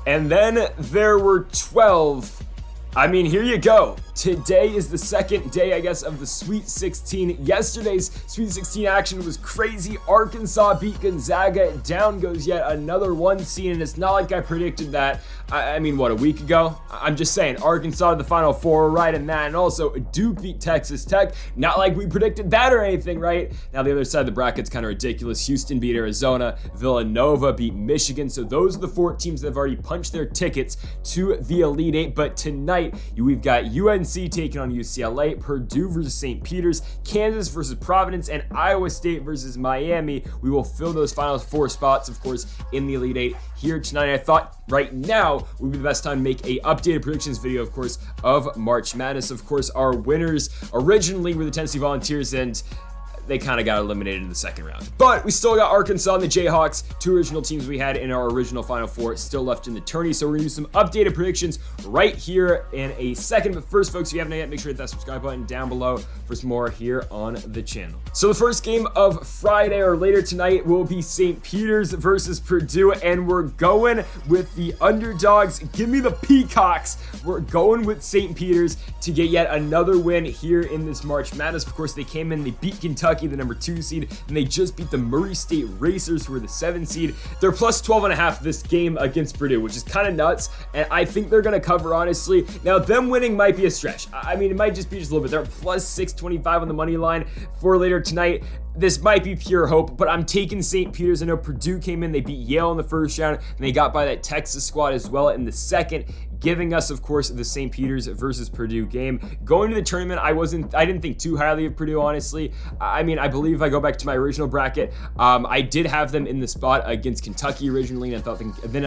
And then there were 12. I mean, here you go. Today is the second day, I guess, of the Sweet 16. Yesterday's Sweet 16 action was crazy. Arkansas beat Gonzaga. Down goes yet another 1 seed, and it's not like I predicted that. I mean, what, a week ago? I'm just saying, Arkansas to the Final Four, right in that. And also, Duke beat Texas Tech. Not like we predicted that or anything, right? Now, the other side of the bracket's kind of ridiculous. Houston beat Arizona. Villanova beat Michigan. So those are the 4 teams that have already punched their tickets to the Elite Eight. But tonight, we've got UNC taking on UCLA, Purdue versus St. Peter's, Kansas versus Providence, and Iowa State versus Miami. We will fill those final 4 spots, of course, in the Elite Eight here tonight. I thought right now would be the best time to make a updated predictions video, of course, of March Madness. Of course, our winners originally were the Tennessee Volunteers, and they kind of got eliminated in the second round. But we still got Arkansas and the Jayhawks, 2 original teams we had in our original Final Four, still left in the tourney. So we're gonna do some updated predictions right here in a second. But first, folks, if you haven't yet, make sure to hit that subscribe button down below for some more here on the channel. So the first game of Friday or later tonight will be St. Peter's versus Purdue, and we're going with the underdogs. Give me the Peacocks. We're going with St. Peter's to get yet another win here in this March Madness. Of course, they came in, they beat Kentucky, the number 2 seed, and they just beat the Murray State Racers, who are the 7 seed. They're plus 12.5 this game against Purdue, which is kind of nuts, and I think they're going to cover, honestly. Now, them winning might be a stretch. I mean, it might just be just a little bit. They're plus 625 on the money line for later tonight. This might be pure hope, but I'm taking St. Peter's. I know Purdue came in, they beat Yale in the first round, and they got by that Texas squad as well in the second, giving us, of course, the St. Peter's versus Purdue game. Going to the tournament, I didn't think too highly of Purdue, honestly. I mean, I believe if I go back to my original bracket, I did have them in the spot against Kentucky originally, and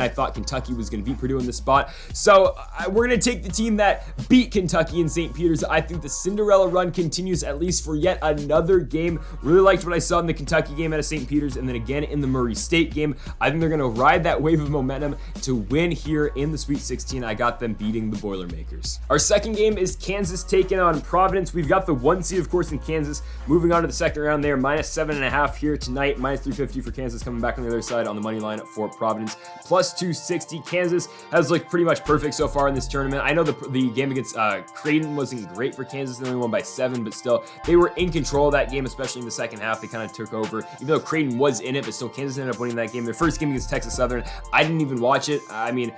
I thought Kentucky was going to beat Purdue in the spot. So we're going to take the team that beat Kentucky in St. Peter's. I think the Cinderella run continues at least for yet another game. Really liked what I saw in the Kentucky game out of St. Peter's, and then again in the Murray State game. I think they're going to ride that wave of momentum to win here in the Sweet 16. I got them beating the Boilermakers. Our second game is Kansas taking on Providence. We've got the 1 seed, of course, in Kansas. Moving on to the second round there, minus 7.5 here tonight, minus 350 for Kansas, coming back on the other side on the money line for Providence, plus 260. Kansas has looked pretty much perfect so far in this tournament. I know the game against Creighton wasn't great for Kansas. They only won by 7, but still, they were in control of that game, especially in the second half. They kind of took over, even though Creighton was in it, but still Kansas ended up winning that game. Their first game against Texas Southern, I didn't even watch it. I mean,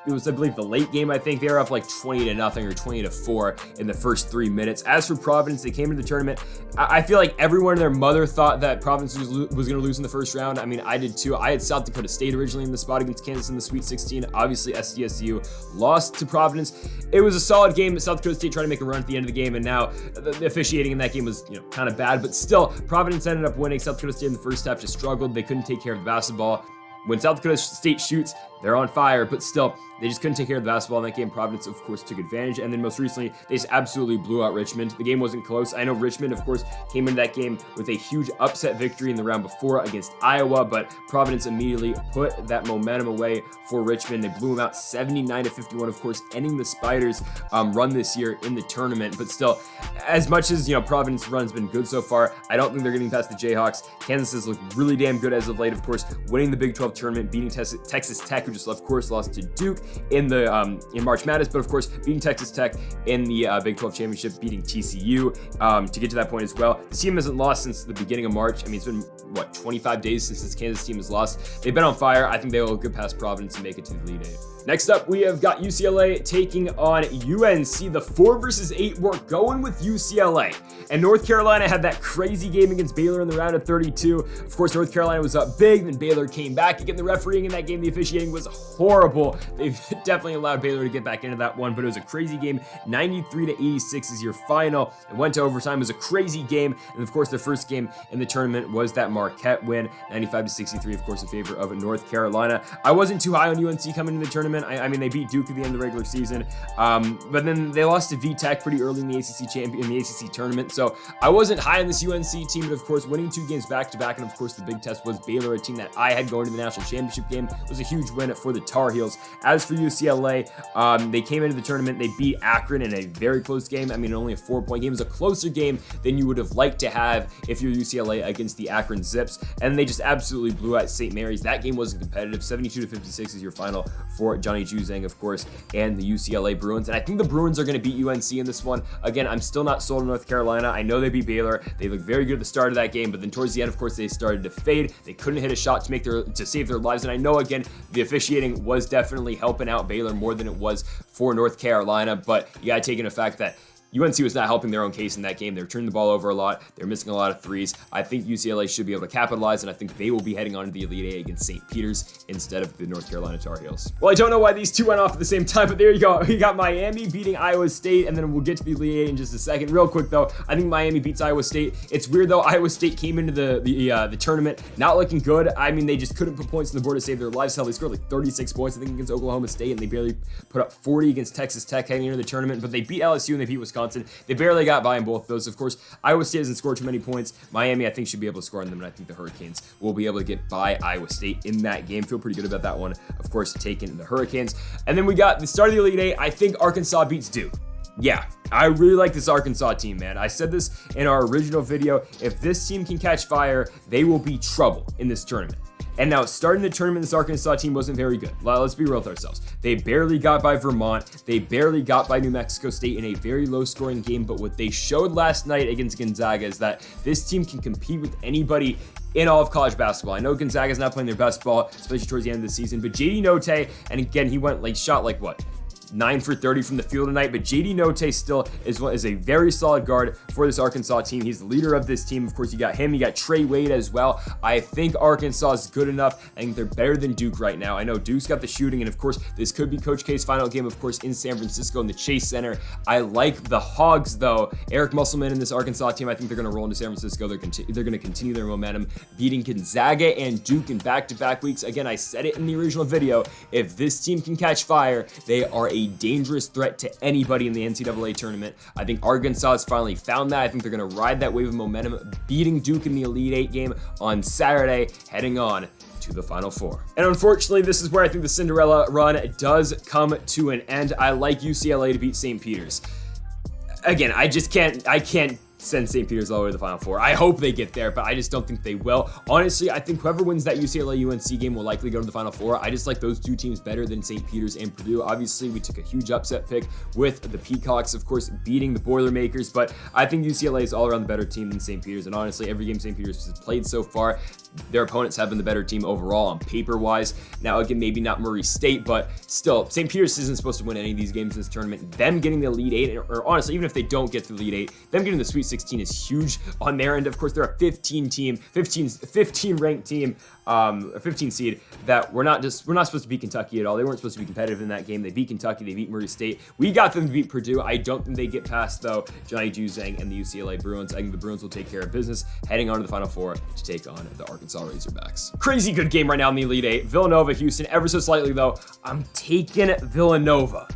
it was, I believe, the late game. I think they were up like 20-0 or 20-4 in the first 3 minutes. As for Providence, they came into the tournament. I feel like everyone and their mother thought that Providence was going to lose in the first round. I mean, I did too. I had South Dakota State originally in the spot against Kansas in the Sweet 16. Obviously, SDSU lost to Providence. It was a solid game. South Dakota State tried to make a run at the end of the game, and now the officiating in that game was, kind of bad. But still, Providence ended up winning. South Dakota State in the first half just struggled. They couldn't take care of the basketball. When South Dakota State shoots, they're on fire, but still, they just couldn't take care of the basketball in that game. Providence, of course, took advantage, and then most recently, they just absolutely blew out Richmond. The game wasn't close. I know Richmond, of course, came into that game with a huge upset victory in the round before against Iowa, but Providence immediately put that momentum away for Richmond. They blew them out 79-51, of course, ending the Spiders' run this year in the tournament. But still, as much as, Providence run's been good so far, I don't think they're getting past the Jayhawks. Kansas has looked really damn good as of late, of course, winning the Big 12 tournament, beating Texas Tech, who just, of course, lost to Duke in the in March Madness, but of course beating Texas Tech in the Big 12 championship, beating TCU to get to that point as well. The team hasn't lost since the beginning of March. I mean, it's been 25 days since this Kansas team has lost. They've been on fire. I think they will get past Providence and make it to the Elite Eight. Next up, we have got UCLA taking on UNC. The 4 versus 8, we're going with UCLA. And North Carolina had that crazy game against Baylor in the round of 32. Of course, North Carolina was up big, then Baylor came back. Again, the refereeing in that game, the officiating was horrible. They've definitely allowed Baylor to get back into that one, but it was a crazy game. 93-86 is your final. It went to overtime. It was a crazy game. And of course, the first game in the tournament was that Marquette win, 95-63, of course, in favor of North Carolina. I wasn't too high on UNC coming into the tournament. I mean, they beat Duke at the end of the regular season, but then they lost to VTech pretty early in the ACC tournament. So I wasn't high on this UNC team, but of course, winning 2 games back-to-back, and of course, the big test was Baylor, a team that I had going to the national championship game. It was a huge win for the Tar Heels. As as for UCLA, they came into the tournament, they beat Akron in a very close game. I mean, only a 4-point game. It was a closer game than you would have liked to have if you're UCLA against the Akron Zips, and they just absolutely blew out St. Mary's. That game wasn't competitive. 72-56 is your final for Johnny Juzang, of course, and the UCLA Bruins. And I think the Bruins are going to beat UNC in this one. Again, I'm still not sold on North Carolina. I know they beat Baylor. They looked very good at the start of that game, but then towards the end, of course, they started to fade. They couldn't hit a shot to save their lives. And I know, again, the officiating was definitely helping out Baylor more than it was for North Carolina, but you got to take into fact that UNC was not helping their own case in that game. They were turning the ball over a lot. They're missing a lot of threes. I think UCLA should be able to capitalize, and I think they will be heading on to the Elite Eight against St. Peter's instead of the North Carolina Tar Heels. Well, I don't know why these two went off at the same time, but there you go. We got Miami beating Iowa State, and then we'll get to the Elite Eight in just a second. Real quick, though, I think Miami beats Iowa State. It's weird, though. Iowa State came into the tournament not looking good. I mean, they just couldn't put points on the board to save their lives. Hell, they scored like 36 points, I think, against Oklahoma State, and they barely put up 40 against Texas Tech heading into the tournament, but they beat LSU and they beat Wisconsin. They barely got by in both of those. Of course, Iowa State hasn't scored too many points. Miami, I think, should be able to score on them, and I think the Hurricanes will be able to get by Iowa State in that game. Feel pretty good about that one. Of course, taking the Hurricanes. And then we got the start of the Elite Eight. I think Arkansas beats Duke. Yeah, I really like this Arkansas team, man. I said this in our original video. If this team can catch fire, they will be trouble in this tournament. And now, starting the tournament, this Arkansas team wasn't very good. Let's be real with ourselves. They barely got by Vermont. They barely got by New Mexico State in a very low-scoring game. But what they showed last night against Gonzaga is that this team can compete with anybody in all of college basketball. I know Gonzaga's not playing their best ball, especially towards the end of the season. But JD Notae, and again, he shot like what? 9 for 30 from the field tonight, but JD Notae still is a very solid guard for this Arkansas team. He's the leader of this team. Of course, you got him. You got Trey Wade as well. I think Arkansas is good enough. I think they're better than Duke right now. I know Duke's got the shooting, and of course, this could be Coach K's final game, of course, in San Francisco in the Chase Center. I like the Hogs, though. Eric Musselman and this Arkansas team, I think they're going to roll into San Francisco. They're going to continue their momentum, beating Gonzaga and Duke in back-to-back weeks. Again, I said it in the original video. If this team can catch fire, they are a dangerous threat to anybody in the NCAA tournament. I think Arkansas has finally found that. I think they're going to ride that wave of momentum, beating Duke in the Elite Eight game on Saturday, heading on to the Final Four. And unfortunately, this is where I think the Cinderella run does come to an end. I like UCLA to beat St. Peter's. Again, I can't send St. Peter's all the way to the Final Four. I hope they get there, but I just don't think they will. Honestly, I think whoever wins that UCLA-UNC game will likely go to the Final Four. I just like those two teams better than St. Peter's and Purdue. Obviously, we took a huge upset pick with the Peacocks, of course, beating the Boilermakers, but I think UCLA is all around the better team than St. Peter's, and honestly, every game St. Peter's has played so far, their opponents have been the better team overall on paper-wise. Now, again, maybe not Murray State, but still, St. Peter's isn't supposed to win any of these games in this tournament. Them getting the Elite Eight, or honestly, even if they don't get to the Elite Eight, them getting the Sweet 16 is huge on their end. Of course, they're a 15 ranked team, a 15 seed that we're not supposed to beat Kentucky at all. They weren't supposed to be competitive in that game. They beat Kentucky, they beat Murray State. We got them to beat Purdue. I don't think they get past, though, Johnny Juzang and the UCLA Bruins. I think the Bruins will take care of business, heading on to the Final Four to take on the Arkansas Razorbacks. Crazy good game right now in the Elite Eight. Villanova, Houston, ever so slightly, though. I'm taking Villanova.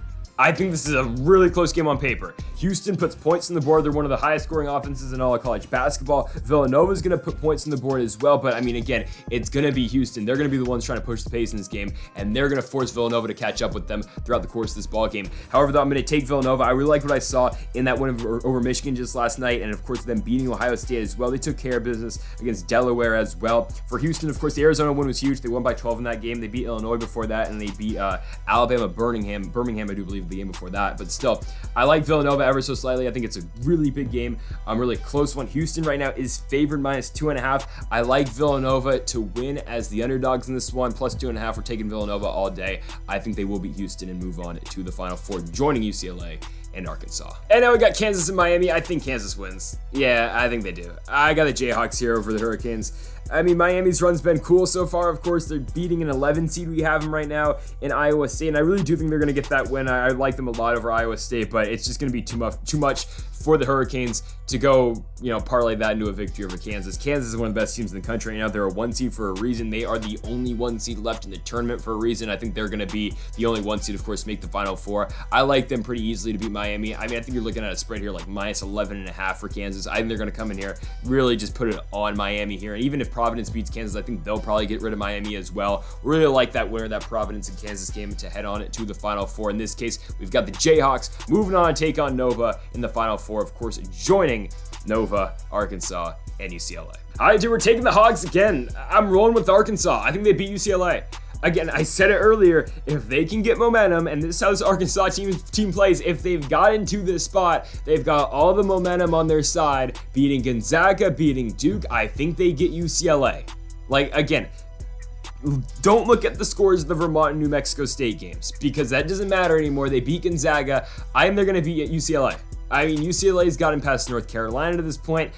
I think this is a really close game on paper. Houston puts points on the board. They're one of the highest scoring offenses in all of college basketball. Villanova's going to put points on the board as well, but I mean, again, it's going to be Houston. They're going to be the ones trying to push the pace in this game, and they're going to force Villanova to catch up with them throughout the course of this ball game. However, though, I'm going to take Villanova. I really like what I saw in that win over Michigan just last night, and of course, them beating Ohio State as well. They took care of business against Delaware as well. For Houston, of course, the Arizona win was huge. They won by 12 in that game. They beat Illinois before that, and they beat Alabama, Birmingham, I do believe, the game before that. But still, I like Villanova ever so slightly. I think it's a really big game, really close one. Houston right now is favored -2.5. I like Villanova to win as the underdogs in this one, +2.5. We're taking Villanova all day. I think they will beat Houston and move on to the Final Four, joining UCLA and Arkansas. And now we got Kansas and Miami. I think Kansas wins. Yeah, I think they do. I got the Jayhawks here over the Hurricanes. I mean, Miami's run's been cool so far. Of course, they're beating an 11 seed. We have them right now in Iowa State, and I really do think they're going to get that win. I like them a lot over Iowa State, but it's just going to be too much for the Hurricanes to go, parlay that into a victory over Kansas. Kansas is one of the best teams in the country right now. They're a 1 seed for a reason. They are the only 1 seed left in the tournament for a reason. I think they're going to be the only 1 seed, of course, make the Final Four. I like them pretty easily to beat Miami. I mean, I think you're looking at a spread here like -11.5 for Kansas. I think they're going to come in here, really just put it on Miami here, and even if Providence beats Kansas, I think they'll probably get rid of Miami as well. Really like that winner of that Providence and Kansas game to head on to the Final Four. In this case, we've got the Jayhawks moving on to take on Nova in the Final Four, of course, joining Nova, Arkansas, and UCLA. All right, dude, we're taking the Hogs again. I'm rolling with Arkansas. I think they beat UCLA. Again, I said it earlier, if they can get momentum, and this is how this Arkansas team plays, if they've got into this spot, they've got all the momentum on their side, beating Gonzaga, beating Duke, I think they get UCLA. Like, again, don't look at the scores of the Vermont and New Mexico State games, because that doesn't matter anymore. They beat Gonzaga. I think they're going to beat UCLA. I mean, UCLA's gotten past North Carolina to this point.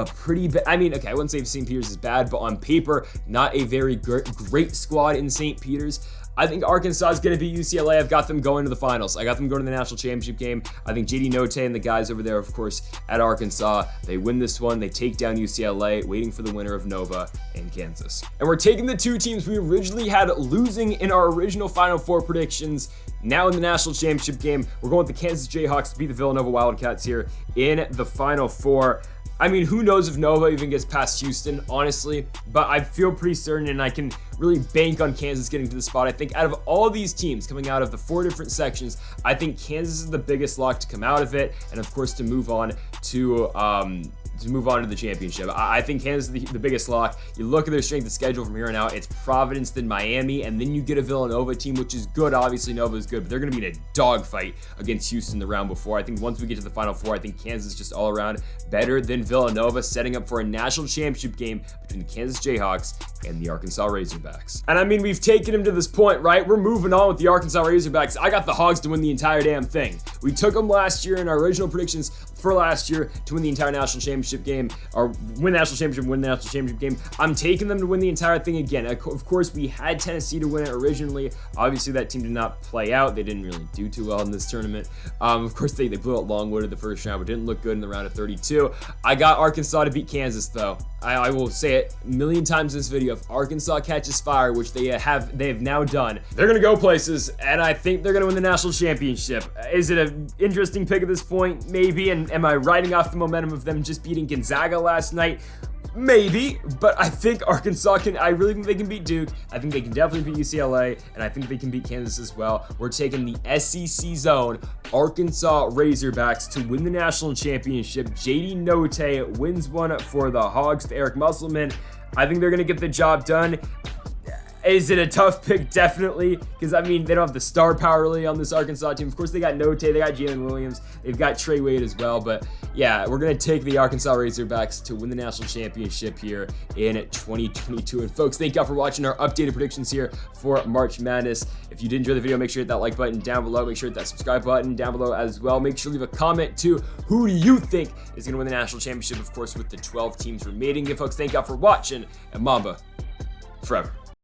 Pretty bad. I mean, okay, I wouldn't say St. Peter's is bad, but on paper, not a very great squad in St. Peter's. I think Arkansas is going to beat UCLA. I've got them going to the finals. I got them going to the national championship game. I think JD Note and the guys over there, of course, at Arkansas, they win this one. They take down UCLA, waiting for the winner of Nova and Kansas. And we're taking the two teams we originally had losing in our original Final Four predictions. Now in the national championship game, we're going with the Kansas Jayhawks to beat the Villanova Wildcats here in the Final Four. I mean, who knows if Nova even gets past Houston, honestly, but I feel pretty certain, and I can really bank on Kansas getting to the spot. I think out of all these teams coming out of the 4 different sections, I think Kansas is the biggest lock to come out of it, and of course to move on to the championship. I think Kansas is the biggest lock. You look at their strength of schedule from here on out, it's Providence, then Miami, and then you get a Villanova team, which is good. Obviously, Nova is good, but they're going to be in a dogfight against Houston the round before. I think once we get to the Final Four, I think Kansas is just all around better than Villanova, setting up for a national championship game between the Kansas Jayhawks and the Arkansas Razorbacks. And I mean, we've taken them to this point, right? We're moving on with the Arkansas Razorbacks. I got the Hogs to win the entire damn thing. We took them last year in our original predictions for last year to win the entire national championship game, or win the national championship game. I'm taking them to win the entire thing again. Of course, we had Tennessee to win it originally. Obviously, that team did not play out. They didn't really do too well in this tournament. Of course, they blew out Longwood in the first round, but didn't look good in the round of 32. I got Arkansas to beat Kansas, though. I will say it a million times in this video. If Arkansas catches fire, which they have now done, they're going to go places, and I think they're going to win the national championship. Is it an interesting pick at this point? Maybe. And am I riding off the momentum of them just beating Gonzaga last night? Maybe, but I think Arkansas I really think they can beat Duke. I think they can definitely beat UCLA, and I think they can beat Kansas as well. We're taking the SEC zone, Arkansas Razorbacks to win the national championship. JD Note wins one for the Hogs to Eric Musselman. I think they're going to get the job done. Is it a tough pick? Definitely, because I mean, they don't have the star power really on this Arkansas team. Of course, they got Note, they got Jalen Williams, they've got Trey Wade as well. But yeah, we're going to take the Arkansas Razorbacks to win the national championship here in 2022. And folks, thank y'all for watching our updated predictions here for March Madness. If you did enjoy the video, make sure to hit that like button down below. Make sure to hit that subscribe button down below as well. Make sure to leave a comment too. Who do you think is going to win the national championship? Of course, with the 12 teams remaining. And folks, thank y'all for watching, and Mamba forever.